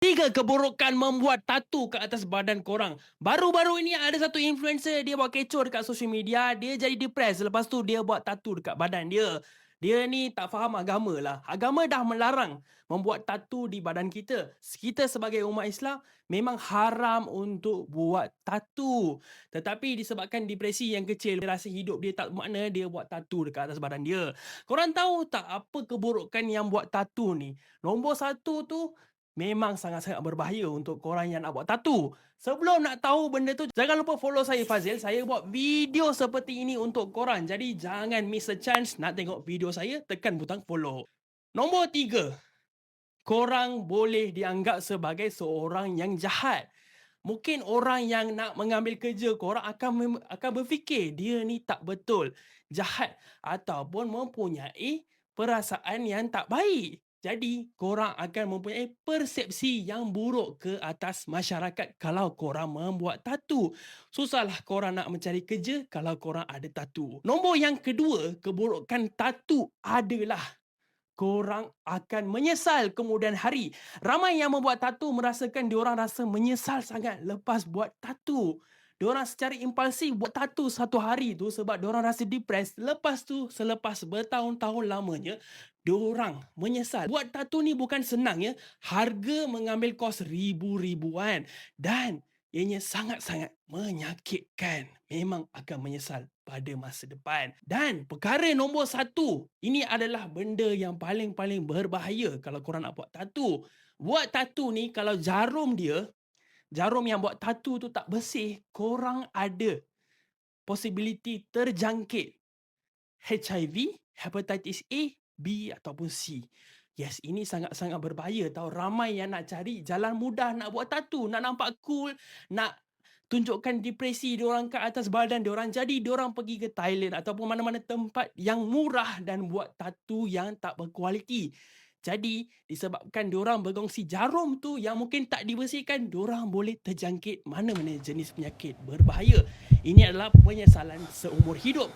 Tiga keburukan membuat tatu ke atas badan korang. Baru-baru ini ada satu influencer dia buat kecoh dekat social media, dia jadi depressed lepas tu dia buat tatu dekat badan dia. Dia ni tak faham agama lah. Agama dah melarang membuat tatu di badan kita. Kita sebagai umat Islam memang haram untuk buat tatu. Tetapi disebabkan depresi yang kecil, dia rasa hidup dia tak bermakna, dia buat tatu dekat atas badan dia. Korang tahu tak apa keburukan yang buat tatu ni? Nombor satu tu, memang sangat-sangat berbahaya untuk korang yang nak buat tatu. Sebelum nak tahu benda tu, jangan lupa follow saya Fazil. Saya buat video seperti ini untuk korang. Jadi jangan miss a chance nak tengok video saya, tekan butang follow. Nombor 3, korang boleh dianggap sebagai seorang yang jahat. Mungkin orang yang nak mengambil kerja korang akan berfikir dia ni tak betul, jahat ataupun mempunyai perasaan yang tak baik. Jadi korang akan mempunyai persepsi yang buruk ke atas masyarakat kalau korang membuat tatu. Susahlah korang nak mencari kerja kalau korang ada tatu. Nombor yang kedua, keburukan tatu adalah korang akan menyesal kemudian hari. Ramai yang membuat tatu merasakan diorang rasa menyesal sangat lepas buat tatu. Diorang secara impulsif buat tatu satu hari tu sebab diorang rasa depressed. Lepas tu, selepas bertahun-tahun lamanya, diorang menyesal. Buat tatu ni bukan senang ya. Harga mengambil kos ribu-ribuan. Dan ianya sangat-sangat menyakitkan. Memang akan menyesal pada masa depan. Dan perkara nombor satu, ini adalah benda yang paling-paling berbahaya kalau korang nak buat tatu. Buat tatu ni kalau jarum yang buat tatu tu tak bersih, korang ada possibility terjangkit HIV, hepatitis A, B ataupun C. Yes, ini sangat-sangat berbahaya tau. Ramai yang nak cari jalan mudah nak buat tatu, nak nampak cool, nak tunjukkan depresi diorang kat atas badan diorang. Jadi diorang pergi ke Thailand ataupun mana-mana tempat yang murah dan buat tatu yang tak berkualiti. Jadi disebabkan diorang berkongsi jarum tu yang mungkin tak dibersihkan, diorang boleh terjangkit mana-mana jenis penyakit berbahaya. Ini adalah penyesalan seumur hidup.